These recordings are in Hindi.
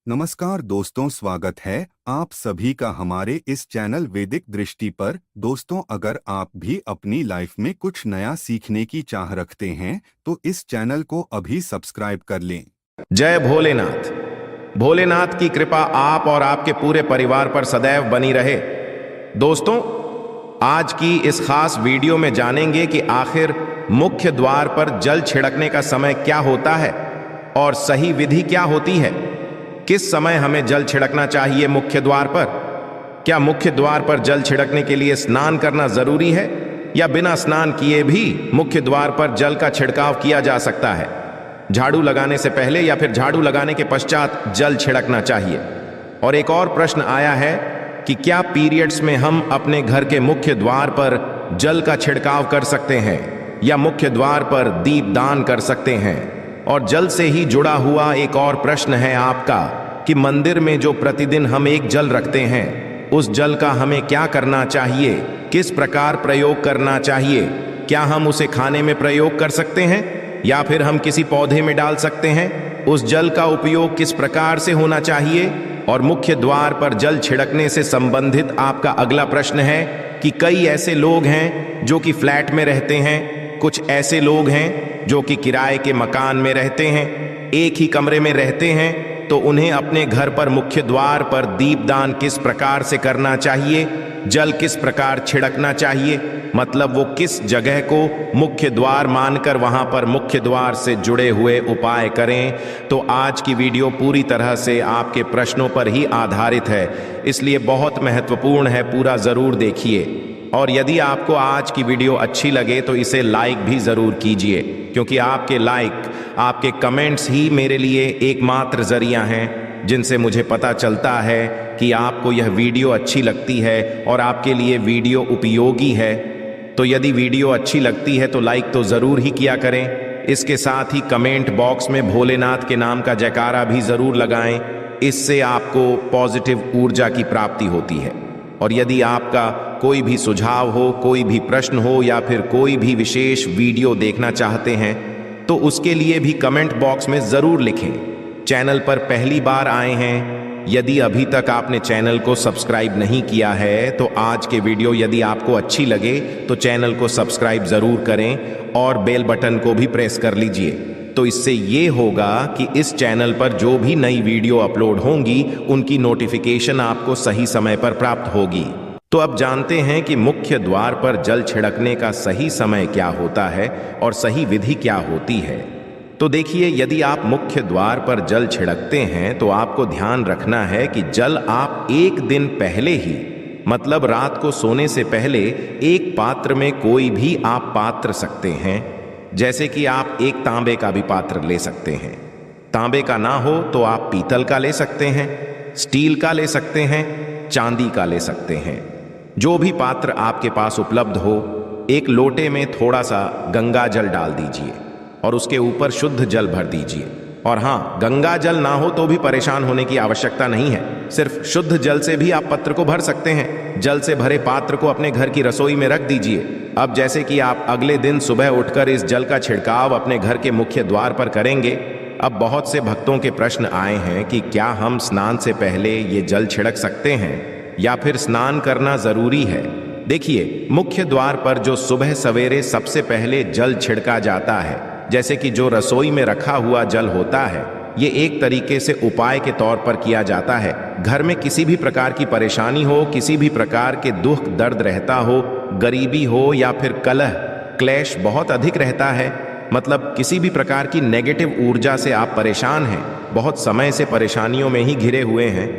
नमस्कार दोस्तों, स्वागत है आप सभी का हमारे इस चैनल वैदिक दृष्टि पर। दोस्तों, अगर आप भी अपनी लाइफ में कुछ नया सीखने की चाह रखते हैं तो इस चैनल को अभी सब्सक्राइब कर लें। जय भोलेनाथ। भोलेनाथ की कृपा आप और आपके पूरे परिवार पर सदैव बनी रहे। दोस्तों, आज की इस खास वीडियो में जानेंगे कि आखिर मुख्य द्वार पर जल छिड़कने का समय क्या होता है और सही विधि क्या होती है। किस समय हमें जल छिड़कना चाहिए मुख्य द्वार पर? क्या मुख्य द्वार पर जल छिड़कने के लिए स्नान करना जरूरी है या बिना स्नान किए भी मुख्य द्वार पर जल का छिड़काव किया जा सकता है? झाड़ू लगाने से पहले या फिर झाड़ू लगाने के पश्चात जल छिड़कना चाहिए? और एक और प्रश्न आया है कि क्या पीरियड्स में हम अपने घर के मुख्य द्वार पर जल का छिड़काव कर सकते हैं या मुख्य द्वार पर दीपदान कर सकते हैं? और जल से ही जुड़ा हुआ एक और प्रश्न है आपका कि मंदिर में जो प्रतिदिन हम एक जल रखते हैं उस जल का हमें क्या करना चाहिए, किस प्रकार प्रयोग करना चाहिए? क्या हम उसे खाने में प्रयोग कर सकते हैं या फिर हम किसी पौधे में डाल सकते हैं? उस जल का उपयोग किस प्रकार से होना चाहिए? और मुख्य द्वार पर जल छिड़कने से संबंधित आपका अगला प्रश्न है कि कई ऐसे लोग हैं जो कि फ्लैट में रहते हैं, कुछ ऐसे लोग हैं जो कि किराए के मकान में रहते हैं, एक ही कमरे में रहते हैं, तो उन्हें अपने घर पर मुख्य द्वार पर दीपदान किस प्रकार से करना चाहिए, जल किस प्रकार छिड़कना चाहिए, मतलब वो किस जगह को मुख्य द्वार मानकर वहां पर मुख्य द्वार से जुड़े हुए उपाय करें। तो आज की वीडियो पूरी तरह से आपके प्रश्नों पर ही आधारित है, इसलिए बहुत महत्वपूर्ण है, पूरा जरूर देखिए। और यदि आपको आज की वीडियो अच्छी लगे तो इसे लाइक भी जरूर कीजिए, क्योंकि आपके लाइक, आपके कमेंट्स ही मेरे लिए एकमात्र जरिया हैं जिनसे मुझे पता चलता है कि आपको यह वीडियो अच्छी लगती है और आपके लिए वीडियो उपयोगी है। तो यदि वीडियो अच्छी लगती है तो लाइक तो ज़रूर ही किया करें। इसके साथ ही कमेंट बॉक्स में भोलेनाथ के नाम का जयकारा भी ज़रूर लगाएं, इससे आपको पॉजिटिव ऊर्जा की प्राप्ति होती है। और यदि आपका कोई भी सुझाव हो, कोई भी प्रश्न हो या फिर कोई भी विशेष वीडियो देखना चाहते हैं तो उसके लिए भी कमेंट बॉक्स में ज़रूर लिखें। चैनल पर पहली बार आए हैं, यदि अभी तक आपने चैनल को सब्सक्राइब नहीं किया है तो आज के वीडियो यदि आपको अच्छी लगे तो चैनल को सब्सक्राइब ज़रूर करें और बेल बटन को भी प्रेस कर लीजिए। तो इससे ये होगा कि इस चैनल पर जो भी नई वीडियो अपलोड होंगी उनकी नोटिफिकेशन आपको सही समय पर प्राप्त होगी। तो अब जानते हैं कि मुख्य द्वार पर जल छिड़कने का सही समय क्या होता है और सही विधि क्या होती है। तो देखिए, यदि आप मुख्य द्वार पर जल छिड़कते हैं तो आपको ध्यान रखना है कि जल आप एक दिन पहले ही, मतलब रात को सोने से पहले, एक पात्र में, कोई भी आप पात्र सकते हैं, जैसे कि आप एक तांबे का भी पात्र ले सकते हैं। तांबे का ना हो तो आप पीतल का ले सकते हैं, स्टील का ले सकते हैं, चांदी का ले सकते हैं। जो भी पात्र आपके पास उपलब्ध हो, एक लोटे में थोड़ा सा गंगा जल डाल दीजिए और उसके ऊपर शुद्ध जल भर दीजिए। और हाँ, गंगा जल ना हो तो भी परेशान होने की आवश्यकता नहीं है, सिर्फ शुद्ध जल से भी आप पत्र को भर सकते हैं। जल से भरे पात्र को अपने घर की रसोई में रख दीजिए। अब जैसे कि आप अगले दिन सुबह उठकर इस जल का छिड़काव अपने घर के मुख्य द्वार पर करेंगे। अब बहुत से भक्तों के प्रश्न आए हैं कि क्या हम स्नान से पहले ये जल छिड़क सकते हैं या फिर स्नान करना जरूरी है। देखिए, मुख्य द्वार पर जो सुबह सवेरे सबसे पहले जल छिड़का जाता है, जैसे कि जो रसोई में रखा हुआ जल होता है, ये एक तरीके से उपाय के तौर पर किया जाता है। घर में किसी भी प्रकार की परेशानी हो, किसी भी प्रकार के दुख दर्द रहता हो, गरीबी हो या फिर कलह क्लेश बहुत अधिक रहता है, मतलब किसी भी प्रकार की नेगेटिव ऊर्जा से आप परेशान हैं, बहुत समय से परेशानियों में ही घिरे हुए हैं,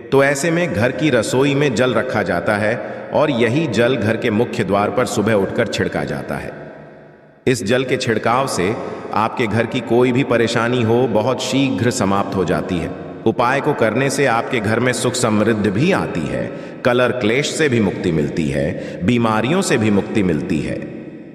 तो ऐसे में घर की रसोई में जल रखा जाता है और यही जल घर के मुख्य द्वार पर सुबह उठकर छिड़का जाता है। इस जल के छिड़काव से आपके घर की कोई भी परेशानी हो बहुत शीघ्र समाप्त हो जाती है। उपाय को करने से आपके घर में सुख समृद्धि भी आती है, कलह क्लेश से भी मुक्ति मिलती है, बीमारियों से भी मुक्ति मिलती है।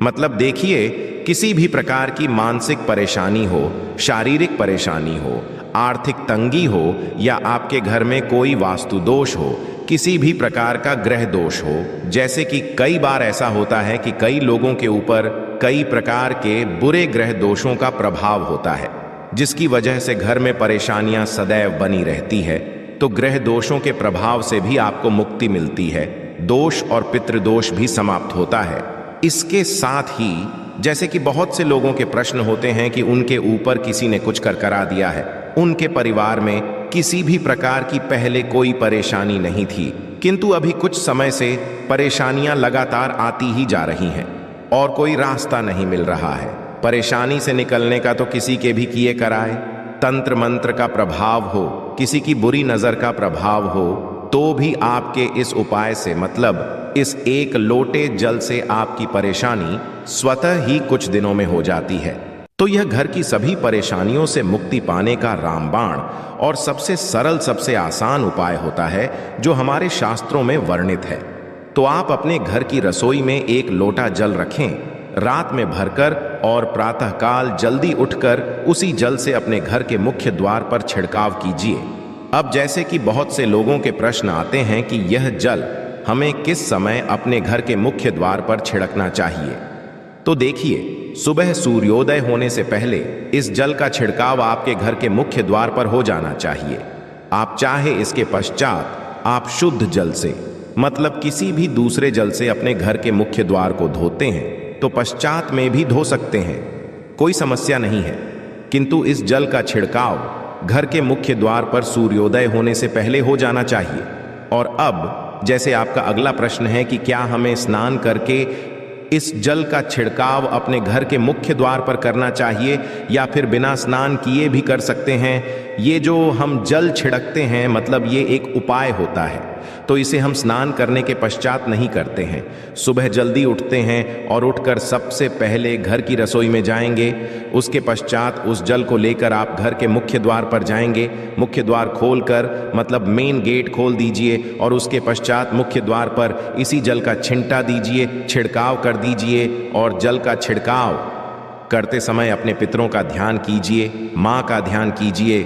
मतलब देखिए, किसी भी प्रकार की मानसिक परेशानी हो, शारीरिक परेशानी हो, आर्थिक तंगी हो या आपके घर में कोई वास्तु दोष हो, किसी भी प्रकार का ग्रह दोष हो, जैसे कि कई बार ऐसा होता है कि कई लोगों के ऊपर कई प्रकार के बुरे ग्रह दोषों का प्रभाव होता है। जिसकी वजह से घर में परेशानियां सदैव बनी रहती है, तो ग्रह दोषों के प्रभाव से भी आपको मुक्ति मिलती है। दोष और पितृदोष भी समाप्त होता है। इसके साथ ही जैसे कि बहुत से लोगों के प्रश्न होते हैं कि उनके ऊपर किसी ने कुछ कर करा दिया है, उनके परिवार में किसी भी प्रकार की पहले कोई परेशानी नहीं थी, किंतु अभी कुछ समय से परेशानियां लगातार आती ही जा रही हैं और कोई रास्ता नहीं मिल रहा है। परेशानी से निकलने का तो किसी के भी किए कराए, तंत्र मंत्र का प्रभाव हो, किसी की बुरी नजर का प्रभाव हो, तो भी आपके इस उपाय से, मतलब इस एक लोटे जल से आपकी परेशानी स्वतः ही कुछ दिनों में हो जाती है। तो यह घर की सभी परेशानियों से मुक्ति पाने का रामबाण और सबसे सरल, सबसे आसान उपाय होता है जो हमारे शास्त्रों में वर्णित है। तो आप अपने घर की रसोई में एक लोटा जल रखें, रात में भरकर और प्रातःकाल जल्दी उठकर उसी जल से अपने घर के मुख्य द्वार पर छिड़काव कीजिए। अब जैसे कि बहुत से लोगों के प्रश्न आते हैं कि यह जल हमें किस समय अपने घर के मुख्य द्वार पर छिड़कना चाहिए, तो देखिए, सुबह सूर्योदय होने से पहले इस जल का छिड़काव आपके घर के मुख्य द्वार पर हो जाना चाहिए। आप चाहे इसके पश्चात आप शुद्ध जल से, मतलब किसी भी दूसरे जल से अपने घर के मुख्य द्वार को धोते हैं तो पश्चात में भी धो सकते हैं, कोई समस्या नहीं है। किंतु इस जल का छिड़काव घर के मुख्य द्वार पर सूर्योदय होने से पहले हो जाना चाहिए। और अब जैसे आपका अगला प्रश्न है कि क्या हमें स्नान करके इस जल का छिड़काव अपने घर के मुख्य द्वार पर करना चाहिए या फिर बिना स्नान किए भी कर सकते हैं। ये जो हम जल छिड़कते हैं, मतलब ये एक उपाय होता है, तो इसे हम स्नान करने के पश्चात नहीं करते हैं। सुबह जल्दी उठते हैं और उठकर सबसे पहले घर की रसोई में जाएंगे, उसके पश्चात उस जल को लेकर आप घर के मुख्य द्वार पर जाएंगे। मुख्य द्वार खोलकर, मतलब मेन गेट खोल दीजिए और उसके पश्चात मुख्य द्वार पर इसी जल का छिंटा दीजिए, छिड़काव कर दीजिए। और जल का छिड़काव करते समय अपने पितरों का ध्यान कीजिए, माँ का ध्यान कीजिए,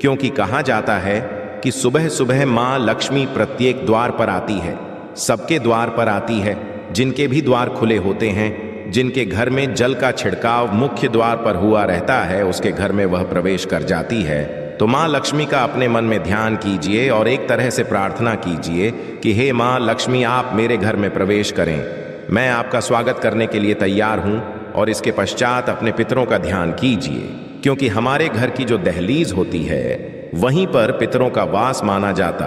क्योंकि कहा जाता है कि सुबह सुबह माँ लक्ष्मी प्रत्येक द्वार पर आती है, सबके द्वार पर आती है। जिनके भी द्वार खुले होते हैं, जिनके घर में जल का छिड़काव मुख्य द्वार पर हुआ रहता है, उसके घर में वह प्रवेश कर जाती है। तो माँ लक्ष्मी का अपने मन में ध्यान कीजिए और एक तरह से प्रार्थना कीजिए कि हे माँ लक्ष्मी, आप मेरे घर में प्रवेश करें, मैं आपका स्वागत करने के लिए तैयार हूँ। और इसके पश्चात अपने पितरों का ध्यान कीजिए, क्योंकि हमारे घर की जो दहलीज होती है वहीं पर पितरों का वास माना जाता।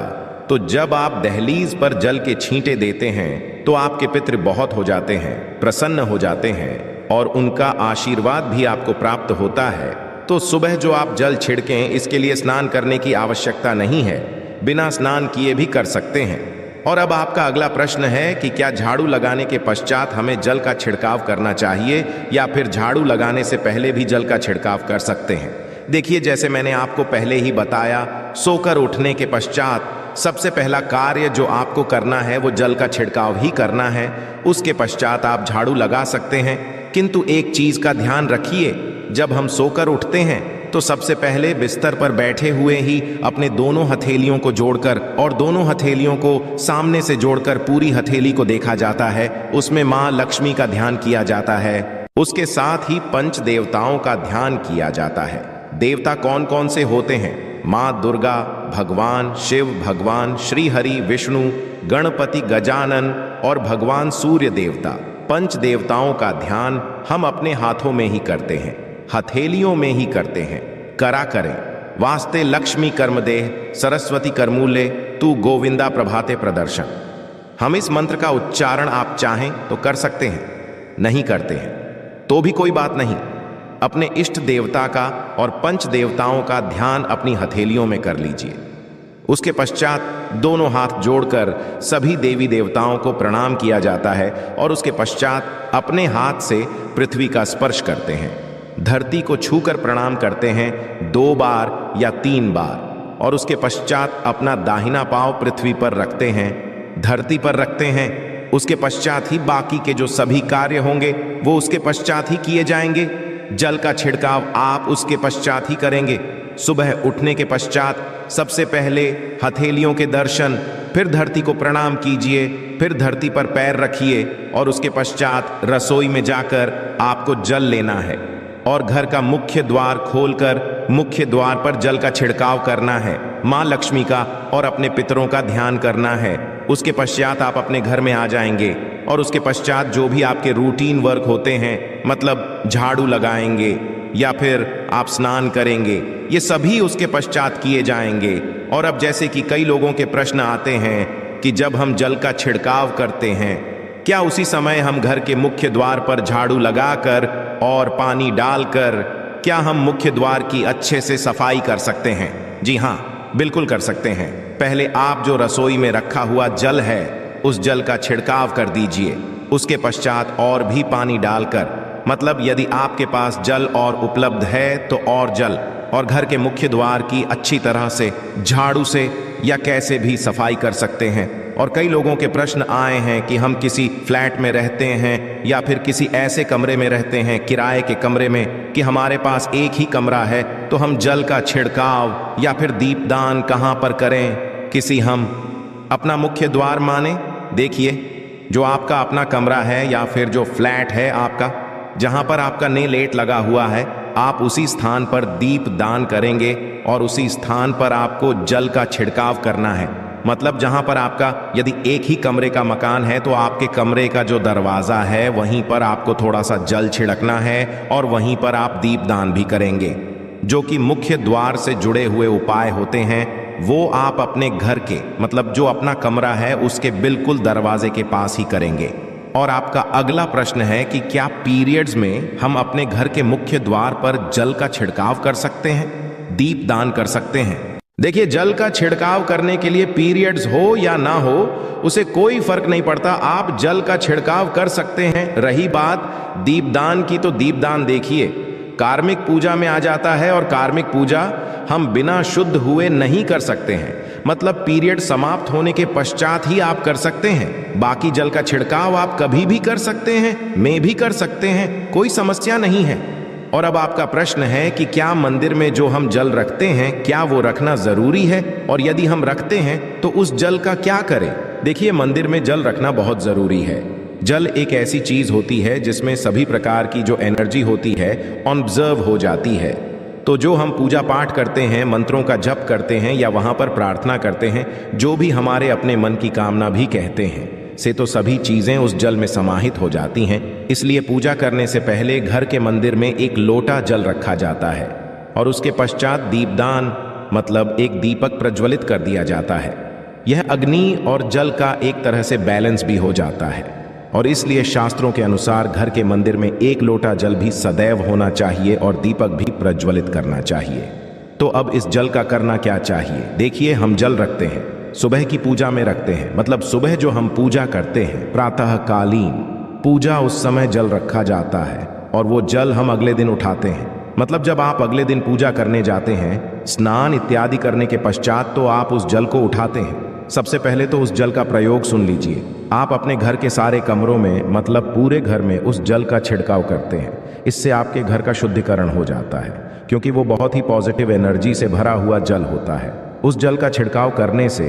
तो जब आप दहलीज पर जल के छींटे देते हैं तो आपके पितृ बहुत हो जाते हैं, प्रसन्न हो जाते हैं और उनका आशीर्वाद भी आपको प्राप्त होता है। तो सुबह जो आप जल छिड़कें, इसके लिए स्नान करने की आवश्यकता नहीं है, बिना स्नान किए भी कर सकते हैं। और अब आपका अगला प्रश्न है कि क्या झाड़ू लगाने के पश्चात हमें जल का छिड़काव करना चाहिए या फिर झाड़ू लगाने से पहले भी जल का छिड़काव कर सकते हैं। देखिए, जैसे मैंने आपको पहले ही बताया, सोकर उठने के पश्चात सबसे पहला कार्य जो आपको करना है वो जल का छिड़काव ही करना है। उसके पश्चात आप झाड़ू लगा सकते हैं, किंतु एक चीज का ध्यान रखिए, जब हम सोकर उठते हैं तो सबसे पहले बिस्तर पर बैठे हुए ही अपने दोनों हथेलियों को जोड़कर और दोनों हथेलियों को सामने से जोड़कर पूरी हथेली को देखा जाता है, उसमें माँ लक्ष्मी का ध्यान किया जाता है। उसके साथ ही पंच देवताओं का ध्यान किया जाता है। देवता कौन कौन से होते हैं? माँ दुर्गा, भगवान शिव, भगवान श्री हरि विष्णु, गणपति गजानन और भगवान सूर्य देवता। पंच देवताओं का ध्यान हम अपने हाथों में ही करते हैं, हथेलियों में ही करते हैं। करा करें। वास्ते लक्ष्मी कर्मदेह, सरस्वती करमूले, तू गोविंदा प्रभाते प्रदर्शन। हम इस मंत्र का उच्चारण आप चाहें तो कर सकते हैं, नहीं करते हैं तो भी कोई बात नहीं। अपने इष्ट देवता का और पंच देवताओं का ध्यान अपनी हथेलियों में कर लीजिए। उसके पश्चात दोनों हाथ जोड़कर सभी देवी देवताओं को प्रणाम किया जाता है और उसके पश्चात अपने हाथ से पृथ्वी का स्पर्श करते हैं, धरती को छूकर प्रणाम करते हैं 2 बार या 3 बार और उसके पश्चात अपना दाहिना पांव पृथ्वी पर रखते हैं, धरती पर रखते हैं। उसके पश्चात ही बाकी के जो सभी कार्य होंगे वो उसके पश्चात ही किए जाएंगे। जल का छिड़काव आप उसके पश्चात ही करेंगे। सुबह उठने के पश्चात सबसे पहले हथेलियों के दर्शन, फिर धरती को प्रणाम कीजिए, फिर धरती पर पैर रखिए और उसके पश्चात रसोई में जाकर आपको जल लेना है और घर का मुख्य द्वार खोलकर मुख्य द्वार पर जल का छिड़काव करना है, माँ लक्ष्मी का और अपने पितरों का ध्यान करना है। उसके पश्चात आप अपने घर में आ जाएंगे और उसके पश्चात जो भी आपके रूटीन वर्क होते हैं, मतलब झाड़ू लगाएंगे या फिर आप स्नान करेंगे, ये सभी उसके पश्चात किए जाएंगे। और अब जैसे कि कई लोगों के प्रश्न आते हैं कि जब हम जल का छिड़काव करते हैं, क्या उसी समय हम घर के मुख्य द्वार पर झाड़ू लगाकर और पानी डालकर क्या हम मुख्य द्वार की अच्छे से सफाई कर सकते हैं? जी हाँ, बिल्कुल कर सकते हैं। पहले आप जो रसोई में रखा हुआ जल है उस जल का छिड़काव कर दीजिए। उसके पश्चात और भी पानी डालकर, मतलब यदि आपके पास जल और उपलब्ध है तो और जल, और घर के मुख्य द्वार की अच्छी तरह से झाड़ू से या कैसे भी सफाई कर सकते हैं। और कई लोगों के प्रश्न आए हैं कि हम किसी फ्लैट में रहते हैं या फिर किसी ऐसे कमरे में रहते हैं, किराए के कमरे में, कि हमारे पास एक ही कमरा है, तो हम जल का छिड़काव या फिर दीपदान कहाँ पर करें? किसी हम अपना मुख्य द्वार माने। देखिए, जो आपका अपना कमरा है या फिर जो फ्लैट है आपका, जहाँ पर आपका नेलेट लगा हुआ है, आप उसी स्थान पर दीप दान करेंगे और उसी स्थान पर आपको जल का छिड़काव करना है। मतलब जहां पर आपका यदि एक ही कमरे का मकान है तो आपके कमरे का जो दरवाजा है वहीं पर आपको थोड़ा सा जल छिड़कना है और वहीं पर आप दीपदान भी करेंगे। जो कि मुख्य द्वार से जुड़े हुए उपाय होते हैं वो आप अपने घर के, मतलब जो अपना कमरा है उसके बिल्कुल दरवाजे के पास ही करेंगे। और आपका अगला प्रश्न है कि क्या पीरियड्स में हम अपने घर के मुख्य द्वार पर जल का छिड़काव कर सकते हैं, दीपदान कर सकते हैं? देखिए, जल का छिड़काव करने के लिए पीरियड्स हो या ना हो उसे कोई फर्क नहीं पड़ता, आप जल का छिड़काव कर सकते हैं। रही बात दीपदान की, तो दीपदान देखिए कार्मिक पूजा में आ जाता है और कार्मिक पूजा हम बिना शुद्ध हुए नहीं कर सकते हैं। मतलब पीरियड समाप्त होने के पश्चात ही आप कर सकते हैं। बाकी जल का छिड़काव आप कभी भी कर सकते हैं, मैं भी कर सकते हैं, कोई समस्या नहीं है। और अब आपका प्रश्न है कि क्या मंदिर में जो हम जल रखते हैं क्या वो रखना जरूरी है, और यदि हम रखते हैं तो उस जल का क्या करें? देखिए, मंदिर में जल रखना बहुत जरूरी है। जल एक ऐसी चीज होती है जिसमें सभी प्रकार की जो एनर्जी होती है ऑब्जर्व हो जाती है। तो जो हम पूजा पाठ करते हैं, मंत्रों का जप करते हैं या वहां पर प्रार्थना करते हैं, जो भी हमारे अपने मन की कामना भी कहते हैं, से तो सभी चीजें उस जल में समाहित हो जाती हैं। इसलिए पूजा करने से पहले घर के मंदिर में एक लोटा जल रखा जाता है और उसके पश्चात दीपदान, मतलब एक दीपक प्रज्वलित कर दिया जाता है। यह अग्नि और जल का एक तरह से बैलेंस भी हो जाता है और इसलिए शास्त्रों के अनुसार घर के मंदिर में एक लोटा जल भी सदैव होना चाहिए और दीपक भी प्रज्वलित करना चाहिए। तो अब इस जल का करना क्या चाहिए? देखिए, हम जल रखते हैं, सुबह की पूजा में रखते हैं, मतलब सुबह जो हम पूजा करते हैं प्रातःकालीन पूजा, उस समय जल रखा जाता है और वो जल हम अगले दिन उठाते हैं। मतलब जब आप अगले दिन पूजा करने जाते हैं, स्नान इत्यादि करने के पश्चात, तो आप उस जल को उठाते हैं। सबसे पहले तो उस जल का प्रयोग सुन लीजिए। आप अपने घर के सारे कमरों में, मतलब पूरे घर में उस जल का छिड़काव करते हैं। इससे आपके घर का शुद्धिकरण हो जाता है, क्योंकि वो बहुत ही पॉजिटिव एनर्जी से भरा हुआ जल होता है। उस जल का छिड़काव करने से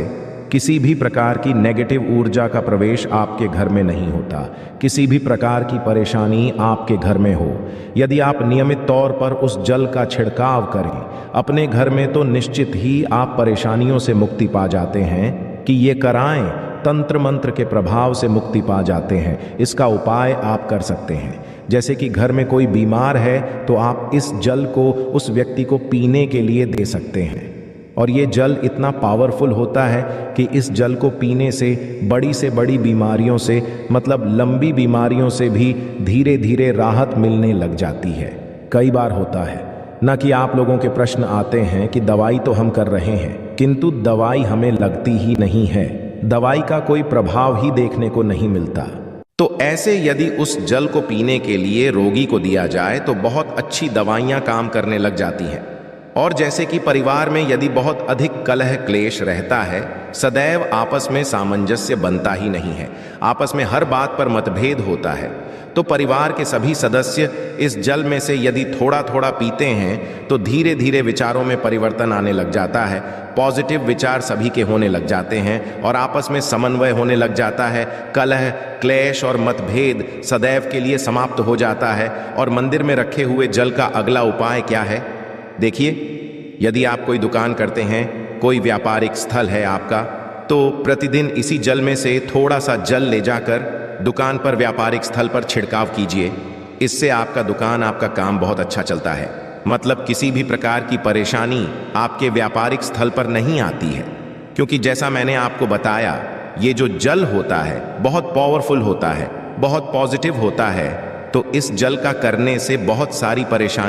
किसी भी प्रकार की नेगेटिव ऊर्जा का प्रवेश आपके घर में नहीं होता। किसी भी प्रकार की परेशानी आपके घर में हो, यदि आप नियमित तौर पर उस जल का छिड़काव करें अपने घर में, तो निश्चित ही आप परेशानियों से मुक्ति पा जाते हैं। कि ये कराएं, तंत्र मंत्र के प्रभाव से मुक्ति पा जाते हैं। इसका उपाय आप कर सकते हैं। जैसे कि घर में कोई बीमार है तो आप इस जल को उस व्यक्ति को पीने के लिए दे सकते हैं। और ये जल इतना पावरफुल होता है कि इस जल को पीने से बड़ी बीमारियों से, मतलब लंबी बीमारियों से भी धीरे धीरे राहत मिलने लग जाती है। कई बार होता है ना कि आप लोगों के प्रश्न आते हैं कि दवाई तो हम कर रहे हैं किंतु दवाई हमें लगती ही नहीं है, दवाई का कोई प्रभाव ही देखने को नहीं मिलता। तो ऐसे यदि उस जल को पीने के लिए रोगी को दिया जाए तो बहुत अच्छी दवाइयां काम करने लग जाती हैं। और जैसे कि परिवार में यदि बहुत अधिक कलह क्लेश रहता है, सदैव आपस में सामंजस्य बनता ही नहीं है, आपस में हर बात पर मतभेद होता है, तो परिवार के सभी सदस्य इस जल में से यदि थोड़ा थोड़ा पीते हैं तो धीरे धीरे विचारों में परिवर्तन आने लग जाता है। पॉजिटिव विचार सभी के होने लग जाते हैं और आपस में समन्वय होने लग जाता है। कलह क्लेश और मतभेद सदैव के लिए समाप्त हो जाता है। और मंदिर में रखे हुए जल का अगला उपाय क्या है? देखिए, यदि आप कोई दुकान करते हैं, कोई व्यापारिक स्थल है आपका, तो प्रतिदिन इसी जल में से थोड़ा सा जल ले जाकर दुकान पर, व्यापारिक स्थल पर छिड़काव कीजिए। इससे आपका दुकान, आपका काम बहुत अच्छा चलता है। मतलब किसी भी प्रकार की परेशानी आपके व्यापारिक स्थल पर नहीं आती है, क्योंकि जैसा मैंने आपको बताया, ये जो जल होता है बहुत पावरफुल होता है, बहुत पॉजिटिव होता है। तो इस जल का करने से बहुत सारी परेशानी